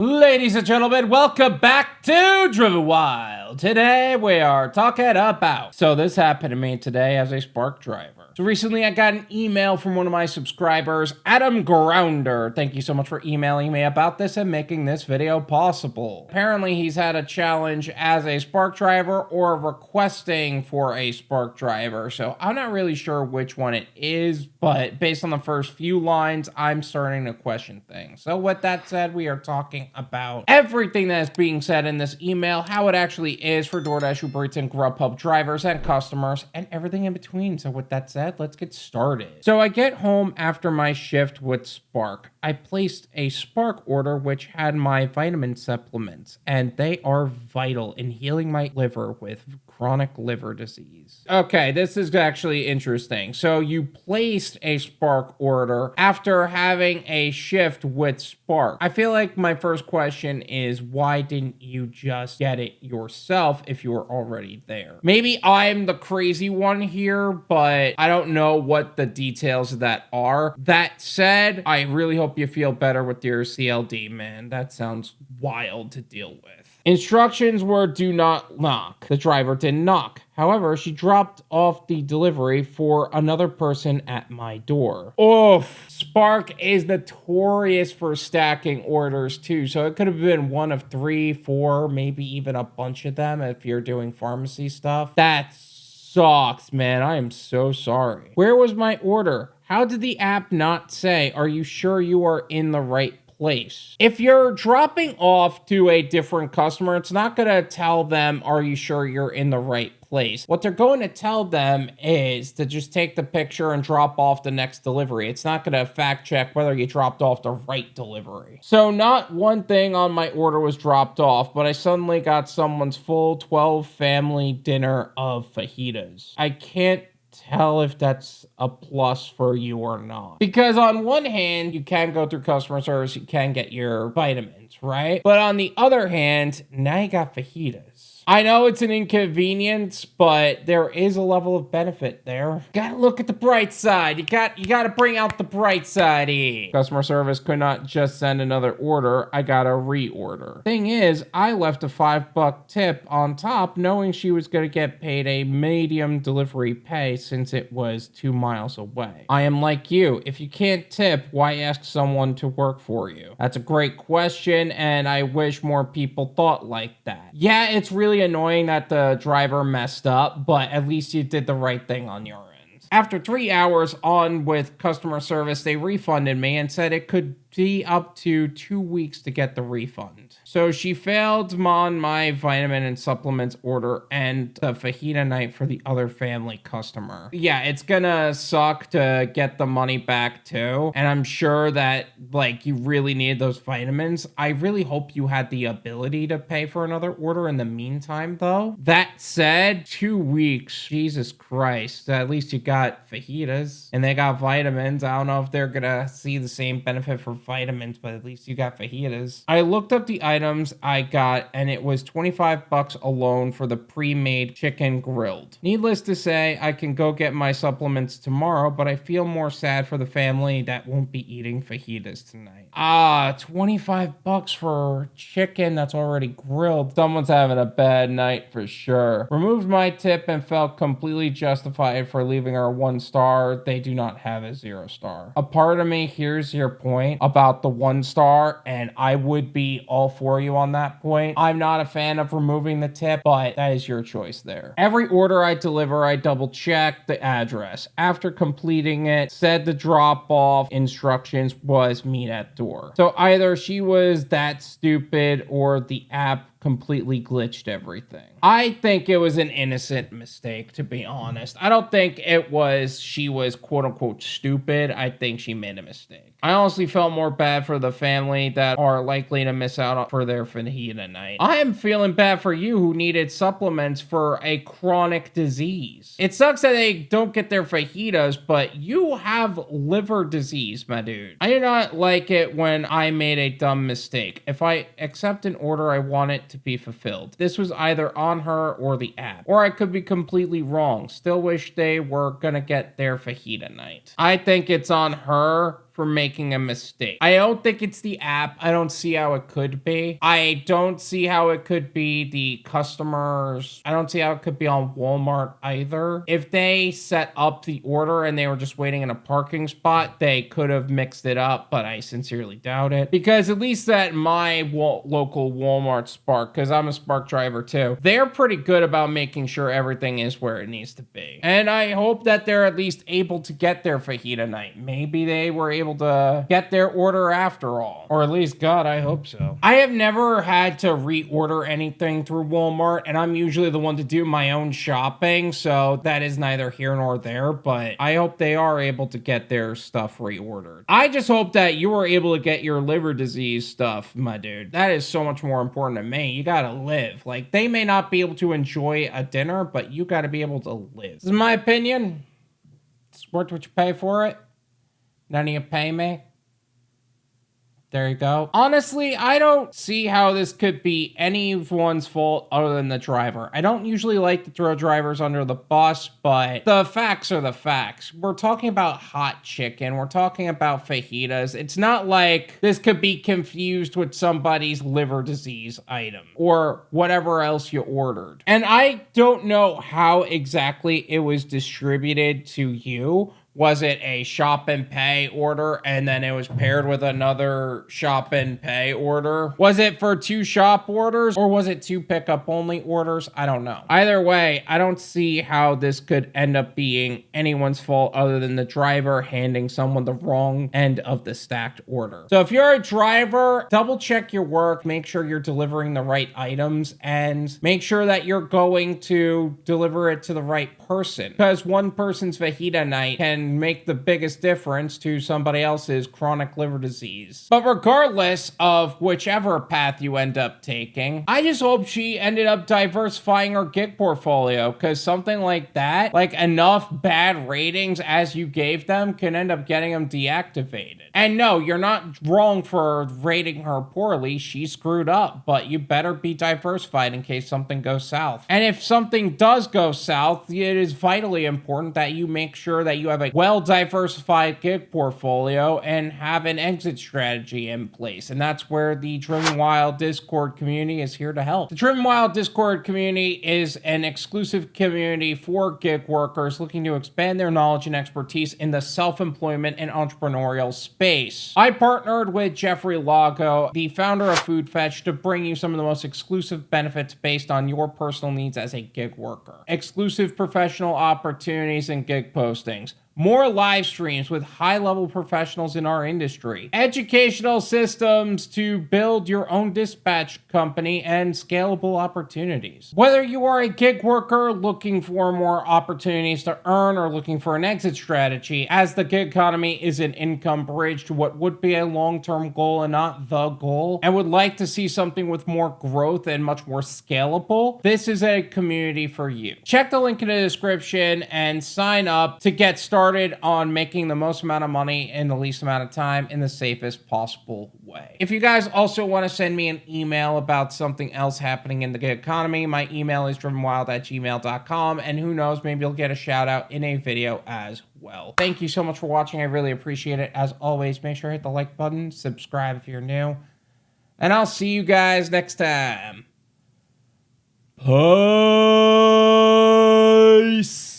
Ladies and gentlemen, welcome back to Driven Wyld. Today we are talking about, so this happened to me today as a Spark driver. So recently I got an email from one of my subscribers, Adam Grounder. Thank you so much for emailing me about this and making this video possible. Apparently he's had a challenge as a Spark driver or requesting for a Spark driver. So I'm not really sure which one it is, but based on the first few lines, I'm starting to question things. So with that said, we are talking about everything that is being said in this email, how it actually is for Doordash, UberEats, and Grubhub drivers and customers, and everything in between. So with that said, let's get started. So I get home after my shift with Spark. I placed a Spark order which had my vitamin supplements, and they are vital in healing my liver with chronic liver disease. Okay, this is actually interesting. So you placed a Spark order after having a shift with Spark. I feel like my first question is, why didn't you just get it yourself if you were already there? Maybe I'm the crazy one here, but I don't know what the details of that are. That said, I really hope you feel better with your CLD, man. That sounds wild to deal with. Instructions were do not knock. The driver didn't knock. However, she dropped off the delivery for another person at my door. Oof. Spark is notorious for stacking orders too. So it could have been one of 3, 4, maybe even a bunch of them if you're doing pharmacy stuff. That sucks, man. I am so sorry. Where was my order? How did the app not say, are you sure you are in the right place? If you're dropping off to a different customer, it's not going to tell them, are you sure you're in the right place? What they're going to tell them is to just take the picture and drop off the next delivery. It's not going to fact check whether you dropped off the right delivery. So not one thing on my order was dropped off, but I suddenly got someone's full 12 family dinner of fajitas. I can't tell if that's a plus for you or not. Because on one hand, you can go through customer service, you can get your vitamins, right? But on the other hand, now you got fajitas. I know it's an inconvenience, but there is a level of benefit there. Gotta look at the bright side. You gotta bring out the bright side here. Customer service could not just send another order. I got a reorder. Thing is, I left a $5 tip on top, knowing she was gonna get paid a medium delivery pay since it was 2 miles away. I am like you. If you can't tip, why ask someone to work for you? That's a great question, and I wish more people thought like that. Yeah, it's really annoying that the driver messed up, but at least you did the right thing on your end. After 3 hours on with customer service, they refunded me and said it could be up to 2 weeks to get the refund. So she failed on my vitamin and supplements order and the fajita night for the other family customer. Yeah, it's gonna suck to get the money back too. And I'm sure that like you really need those vitamins. I really hope you had the ability to pay for another order in the meantime though. That said, 2 weeks, Jesus Christ. At least you got fajitas and they got vitamins. I don't know if they're gonna see the same benefit for vitamins, but at least you got fajitas. I looked up the items I got and it was $25 alone for the pre-made chicken grilled. Needless to say, I can go get my supplements tomorrow, but I feel more sad for the family that won't be eating fajitas tonight. $25 for chicken that's already grilled. Someone's having a bad night for sure. Removed my tip and felt completely justified for leaving her 1 star. They do not have a 0 star. A part of me hears your point about the 1 star, and I would be all for you on that point. I'm not a fan of removing the tip, but that is your choice there. Every order I deliver, I double check the address. After completing it, said the drop off instructions was meet at door. So either she was that stupid or the app completely glitched everything. I think it was an innocent mistake, to be honest. I don't think it was she was quote unquote stupid. I think she made a mistake. I honestly felt more bad for the family that are likely to miss out for their fajita night. I am feeling bad for you who needed supplements for a chronic disease. It sucks that they don't get their fajitas, but you have liver disease, my dude. I do not like it when I made a dumb mistake. If I accept an order, I want it to be fulfilled. This was either on her or the app, or I could be completely wrong. Still wish they were gonna get their fajita night. I think it's on her for making a mistake. I don't think it's the app. I don't see how it could be. I don't see how it could be the customers. I don't see how it could be on Walmart either. If they set up the order and they were just waiting in a parking spot, they could have mixed it up, but I sincerely doubt it. Because at least at my local Walmart Spark, because I'm a Spark driver too, they're pretty good about making sure everything is where it needs to be. And I hope that they're at least able to get their fajita night. Maybe they were able to get their order after all. Or at least, God, I hope so. I have never had to reorder anything through Walmart, and I'm usually the one to do my own shopping, so that is neither here nor there, but I hope they are able to get their stuff reordered. I just hope that you were able to get your liver disease stuff, my dude. That is so much more important to me. You gotta live. Like, they may not be able to enjoy a dinner, but you gotta be able to live. This is my opinion. It's worth what you pay for it. None of you pay me. There you go. Honestly, I don't see how this could be anyone's fault other than the driver. I don't usually like to throw drivers under the bus, but the facts are the facts. We're talking about hot chicken. We're talking about fajitas. It's not like this could be confused with somebody's liver disease item or whatever else you ordered. And I don't know how exactly it was distributed to you. Was it a shop and pay order and then it was paired with another shop and pay order? Was it for 2 shop orders or was it 2 pickup only orders? I don't know. Either way, I don't see how this could end up being anyone's fault other than the driver handing someone the wrong end of the stacked order. So if you're a driver, double check your work, make sure you're delivering the right items, and make sure that you're going to deliver it to the right person, because one person's fajita night can make the biggest difference to somebody else's chronic liver disease. But regardless of whichever path you end up taking, I just hope she ended up diversifying her gig portfolio, because something like that, like enough bad ratings as you gave them, can end up getting them deactivated. And no, you're not wrong for rating her poorly. She screwed up, but you better be diversified in case something goes south. And if something does go south, it is vitally important that you make sure that you have a well-diversified gig portfolio and have an exit strategy in place. And that's where the Driven Wyld Discord community is here to help. The Driven Wyld Discord community is an exclusive community for gig workers looking to expand their knowledge and expertise in the self-employment and entrepreneurial space. I partnered with Jeffrey Lago, the founder of Food Fetch, to bring you some of the most exclusive benefits based on your personal needs as a gig worker. Exclusive professional opportunities and gig postings. More live streams with high-level professionals in our industry. Educational systems to build your own dispatch company and scalable opportunities. Whether you are a gig worker looking for more opportunities to earn or looking for an exit strategy, as the gig economy is an income bridge to what would be a long-term goal and not the goal, and would like to see something with more growth and much more scalable, this is a community for you. Check the link in the description and sign up to get started on making the most amount of money in the least amount of time in the safest possible way. If you guys also want to send me an email about something else happening in the gig economy, my email is drivenwyld@gmail.com, and who knows, maybe you'll get a shout out in a video as well. Thank you so much for watching. I really appreciate it. As always, make sure to hit the like button, subscribe if you're new, and I'll see you guys next time. Peace.